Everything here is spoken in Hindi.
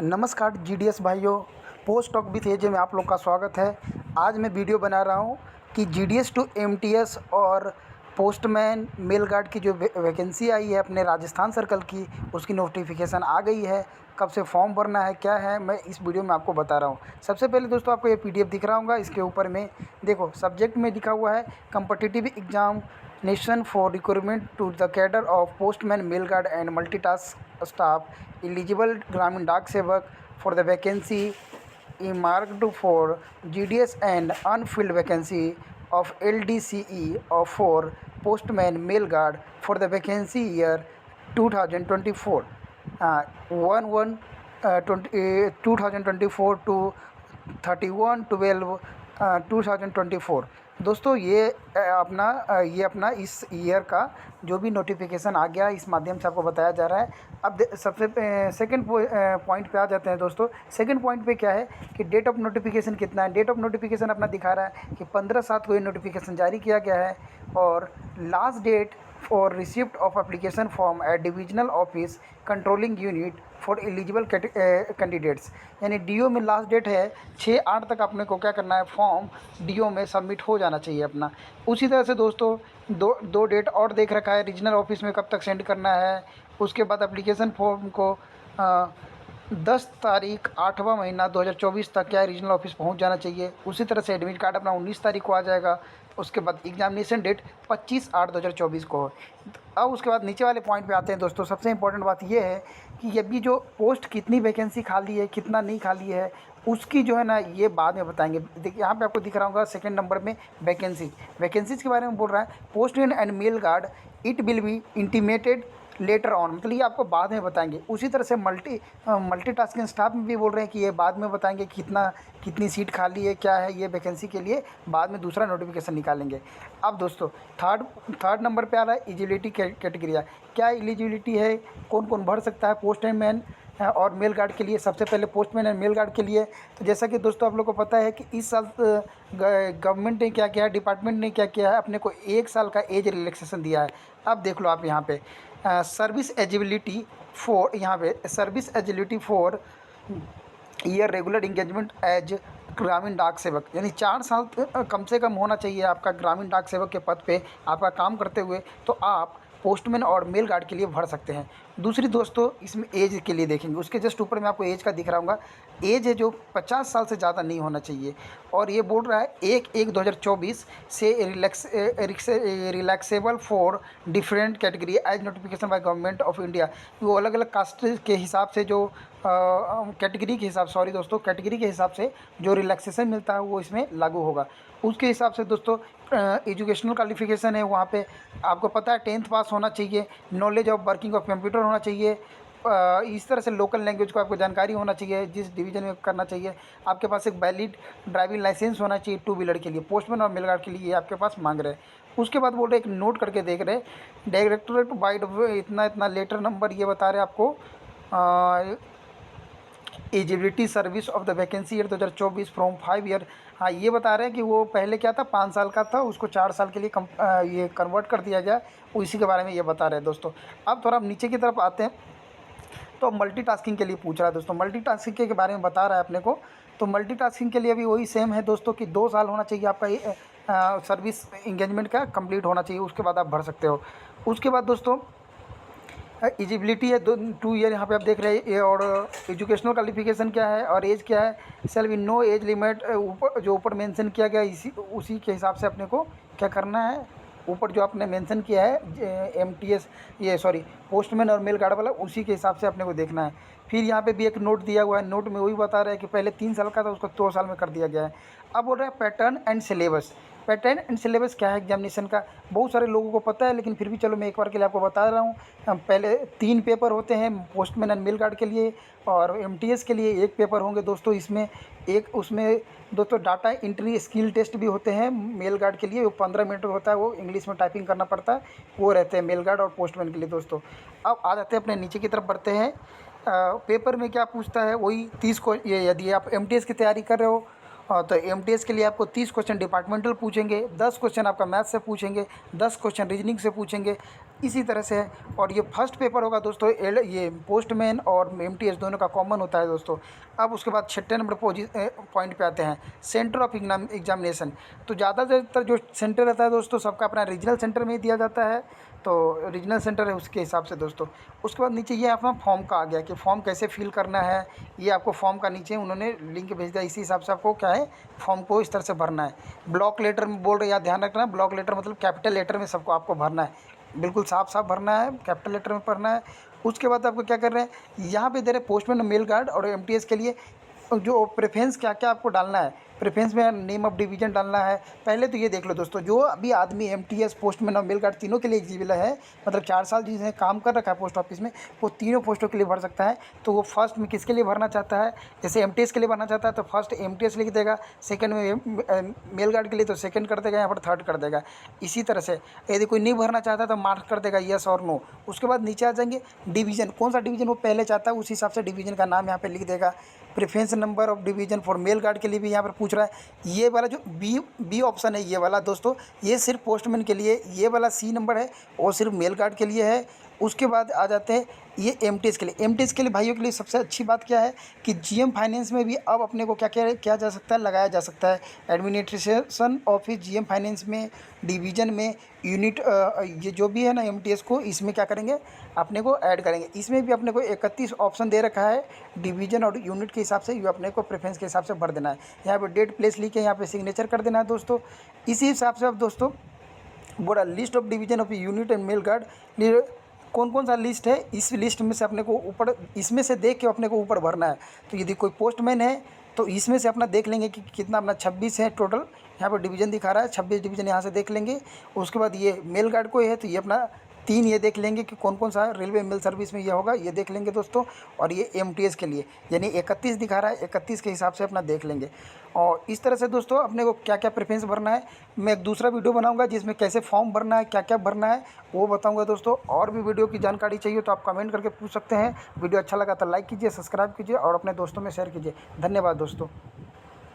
नमस्कार जीडीएस भाइयों, पोस्ट टॉक विथ एजे में आप लोग का स्वागत है। आज मैं वीडियो बना रहा हूँ कि जीडीएस टू एमटीएस और पोस्टमैन मेल गार्ड की जो वैकेंसी आई है अपने राजस्थान सर्कल की, उसकी नोटिफिकेशन आ गई है। कब से फॉर्म भरना है, क्या है, मैं इस वीडियो में आपको बता रहा हूँ। सबसे पहले दोस्तों आपको ये पीडीएफ दिख रहा होगा, इसके ऊपर में देखो सब्जेक्ट में लिखा हुआ है competitive exam nation for recruitment to the cadre of postman mail guard and multitask staff eligible Gramin Dak सेवक for the vacancy earmarked for GDS and unfilled vacancy of LDCE of for postman mail guard for the vacancy year 2024 1 1 2024 to 31/12 2024। दोस्तों ये अपना इस ईयर का जो भी नोटिफिकेशन आ गया इस माध्यम से आपको बताया जा रहा है। अब सबसे सेकंड पॉइंट पे आ जाते हैं दोस्तों। सेकंड पॉइंट पे क्या है कि डेट ऑफ नोटिफिकेशन कितना है। डेट ऑफ नोटिफिकेशन अपना दिखा रहा है कि 15/7 को ये नोटिफिकेशन जारी किया गया है और last date for receipt of application form at divisional office controlling unit for eligible candidates, यानी डीओ में लास्ट डेट है 6/8 तक अपने को क्या करना है, फॉर्म डीओ में सबमिट हो जाना चाहिए अपना। उसी तरह से दोस्तों दो डेट और देख रखा है, रीजनल ऑफिस में कब तक सेंड करना है। उसके बाद एप्लीकेशन फॉर्म को 10 तारीख 8वां महीना 2024 तक क्या है रीजनल ऑफिस पहुंच जाना चाहिए। उसी तरह से एडमिट कार्ड अपना 19 तारीख को आ जाएगा। उसके बाद एग्जामिनेशन डेट 25/8/2024 को है। अब उसके बाद नीचे वाले पॉइंट पे आते हैं दोस्तों। सबसे इंपॉर्टेंट बात ये है कि ये भी जो पोस्ट कितनी वैकेंसी खाली है, कितना नहीं खाली है, उसकी जो है ना ये बाद में बताएंगे। देखिए यहाँ पे आपको दिख रहा होगा सेकंड नंबर में वैकेंसीज के बारे में बोल रहा है। Postman and mail guard it will be intimated later on, मतलब ये आपको बाद में बताएंगे। उसी तरह से मल्टीटास्किंग स्टाफ में भी बोल रहे हैं कि ये बाद में बताएंगे कितनी सीट खाली है, क्या है, ये वैकेंसी के लिए बाद में दूसरा नोटिफिकेशन निकालेंगे। अब दोस्तों थर्ड नंबर पे आ रहा है एलिजिबिलिटी कैटेगरिया। क्या एलिजिबिलिटी है, कौन कौन भर सकता है पोस्टमैन और मेल गार्ड के लिए। सबसे पहले पोस्टमैन एंड मेल गार्ड के लिए तो जैसा कि दोस्तों आप लोग को पता है कि इस साल गवर्नमेंट ने क्या किया है, डिपार्टमेंट ने क्या किया है, अपने को 1 साल का एज रिलैक्सेशन दिया है। अब देख लो आप यहाँ पे service eligibility for year regular engagement as Gramin Dak सेवक, यानी 4 साल कम से कम होना चाहिए आपका ग्रामीण डाक सेवक के पद पे आपका काम करते हुए, तो आप पोस्टमैन और मेल गार्ड के लिए भर सकते हैं। दूसरी दोस्तों इसमें एज के लिए देखेंगे, उसके जस्ट ऊपर में आपको एज का दिख रहा होगा। एज है जो 50 साल से ज़्यादा नहीं होना चाहिए। और ये बोल रहा है 1/1/2024 से relaxable for different category as notification by government of India. वो अलग अलग कास्ट के हिसाब से जो कैटेगरी के हिसाब से जो रिलैक्सेशन मिलता है वो इसमें लागू होगा। उसके हिसाब से दोस्तों एजुकेशनल क्वालिफिकेशन है वहाँ पे आपको पता है 10th पास होना चाहिए, knowledge of working of computer होना चाहिए, इस तरह से लोकल लैंग्वेज को आपको जानकारी होना चाहिए, जिस डिवीज़न में करना चाहिए। आपके पास एक वैलिड ड्राइविंग लाइसेंस होना चाहिए 2 व्हीलर के लिए, पोस्टमैन और मेल गार्ड के लिए ये आपके पास मांग रहे हैं। उसके बाद बोल रहे एक नोट करके देख रहे डायरेक्टोरेट वाइड इतना लेटर नंबर ये बता रहे आपको eligibility service of the vacancy year 2024 from 5 year. हाँ ये बता रहे हैं कि वो पहले क्या था 5 साल का था, उसको 4 साल के लिए ये कन्वर्ट कर दिया गया, इसी के बारे में ये बता रहे हैं दोस्तों। अब थोड़ा निचे की तरफ आते हैं तो मल्टीटास्किंग के लिए पूछ रहा है दोस्तों। मल्टीटास्किंग के बारे में बता रहा है अपने को, तो मल्टीटास्किंग के लिए भी वही सेम है दोस्तों कि 2 साल होना चाहिए आपका सर्विस इंगेजमेंट का कंप्लीट होना चाहिए, उसके बाद आप भर सकते हो। उसके बाद दोस्तों एजिबिलिटी है 2 ईयर यहाँ पे आप देख रहे हैं ये। और एजुकेशनल क्वालिफिकेशन क्या है और एज क्या है, shall be no age limit, ऊपर जो ऊपर मेंशन किया गया उसी के हिसाब से अपने को क्या करना है। ऊपर जो आपने मेंशन किया है एमटीएस पोस्टमैन और मेल गार्ड वाला, उसी के हिसाब से अपने को देखना है। फिर यहाँ पे भी एक नोट दिया हुआ है, नोट में वही बता रहा है कि पहले 3 साल का था उसको 2 साल में कर दिया गया है। अब बोल रहा है पैटर्न एंड सिलेबस क्या है एग्जामिनेशन का, बहुत सारे लोगों को पता है लेकिन फिर भी चलो मैं एक बार के लिए आपको बता रहा हूँ। पहले 3 पेपर होते हैं पोस्टमैन एंड मेल गार्ड के लिए, और एमटीएस के लिए 1 पेपर होंगे दोस्तों। उसमें दोस्तों डाटा एंट्री स्किल टेस्ट भी होते हैं मेल गार्ड के लिए, वो 15 मिनट का होता है, वो इंग्लिश में टाइपिंग करना पड़ता है, वो रहते हैं मेल गार्ड और पोस्टमैन के लिए दोस्तों। अब आ जाते हैं अपने नीचे की तरफ बढ़ते हैं। पेपर में क्या पूछता है वही 30 को, ये यदि आप एमटीएस की तैयारी कर रहे हो तो एमटीएस के लिए आपको 30 क्वेश्चन डिपार्टमेंटल पूछेंगे, 10 क्वेश्चन आपका मैथ से पूछेंगे, 10 क्वेश्चन रीजनिंग से पूछेंगे, इसी तरह से है। और ये फर्स्ट पेपर होगा दोस्तों, ये पोस्टमैन और एमटीएस दोनों का कॉमन होता है दोस्तों। अब उसके बाद 6 नंबर पॉइंट पे आते हैं, सेंटर ऑफ एग्जामिनेशन। तो ज़्यादातर जो सेंटर रहता है दोस्तों सबका अपना रीजनल सेंटर में ही दिया जाता है, तो रीजनल सेंटर है उसके हिसाब से दोस्तों। उसके बाद नीचे ये अपना फॉर्म का आ गया कि फॉर्म कैसे फिल करना है, ये आपको फॉर्म का नीचे उन्होंने लिंक भेज दिया, इसी हिसाब से आपको क्या है फॉर्म को इस तरह से भरना है। ब्लॉक लेटर में बोल रहे हैं, याद ध्यान रखना, ब्लॉक लेटर मतलब कैपिटल लेटर में सबको आपको भरना है, बिल्कुल साफ साफ भरना है, कैपिटल लेटर में भरना है। उसके बाद आपको क्या कर रहे हैं, यहाँ पे दे रहे पोस्टमैन मेल गार्ड और एमटीएस के लिए जो प्रेफरेंस क्या क्या आपको डालना है। प्रेफरेंस में नेम ऑफ डिवीजन डालना है। पहले तो ये देख लो दोस्तों, जो अभी आदमी एमटीएस पोस्टमैन और मेल गार्ड तीनों के लिए एलिजिबल है, मतलब 4 साल जिसने काम कर रखा है पोस्ट ऑफिस में, वो तीनों पोस्टों के लिए भर सकता है। तो वो फर्स्ट में किसके लिए भरना चाहता है, जैसे एमटीएस के लिए भरना चाहता है तो फर्स्ट एमटीएस लिख देगा, सेकंड में मेल गार्ड के लिए तो सेकंड कर देगा, यहाँ पर थर्ड कर देगा। इसी तरह से यदि कोई नहीं भरना चाहता तो मार्क कर देगा येस और नो। उसके बाद नीचे आ जाएंगे डिवीज़न, कौन सा डिवीज़न वो पहले चाहता है उस हिसाब से डिवीज़न का नाम यहाँ पे लिख देगा। Preference number of division for male guard के लिए भी यहाँ पर पूछ रहा है। ये वाला जो बी ऑप्शन है ये वाला दोस्तों, ये सिर्फ पोस्टमैन के लिए, ये वाला सी नंबर है वो सिर्फ मेल गार्ड के लिए है। उसके बाद आ जाते हैं ये एमटीएस के लिए। एमटीएस के लिए भाइयों के लिए सबसे अच्छी बात क्या है कि जीएम फाइनेंस में भी अब अपने को क्या क्या किया जा सकता है, लगाया जा सकता है। एडमिनिस्ट्रेशन ऑफिस जीएम फाइनेंस में, डिवीज़न में, यूनिट, ये जो भी है ना एमटीएस को, इसमें क्या करेंगे अपने को ऐड करेंगे। इसमें भी अपने को 31 ऑप्शन दे रखा है डिवीज़न और यूनिट के हिसाब से, ये अपने को प्रेफरेंस के हिसाब से भर देना है। यहाँ पर डेट प्लेस लिख के यहाँ पर सिग्नेचर कर देना है दोस्तों। इसी हिसाब से अब दोस्तों बोला list of division of unit and mail guard, कौन कौन सा लिस्ट है, इस लिस्ट में से अपने को ऊपर, इसमें से देख के अपने को ऊपर भरना है। तो यदि कोई पोस्टमैन है तो इसमें से अपना देख लेंगे कि कितना अपना 26 है टोटल, यहाँ पर डिवीज़न दिखा रहा है 26 डिवीज़न, यहाँ से देख लेंगे। उसके बाद ये मेल गार्ड को है तो ये अपना 3 ये देख लेंगे कि कौन कौन सा रेलवे मेल सर्विस में ये होगा, ये देख लेंगे दोस्तों। और ये एमटीएस के लिए यानी 31 दिखा रहा है, 31 के हिसाब से अपना देख लेंगे। और इस तरह से दोस्तों अपने को क्या क्या प्रेफरेंस भरना है, मैं एक दूसरा वीडियो बनाऊंगा जिसमें कैसे फॉर्म भरना है, क्या क्या भरना है वो बताऊंगा दोस्तों। और भी वीडियो की जानकारी चाहिए तो आप कमेंट करके पूछ सकते हैं। वीडियो अच्छा लगा तो लाइक कीजिए, सब्सक्राइब कीजिए और अपने दोस्तों में शेयर कीजिए। धन्यवाद दोस्तों।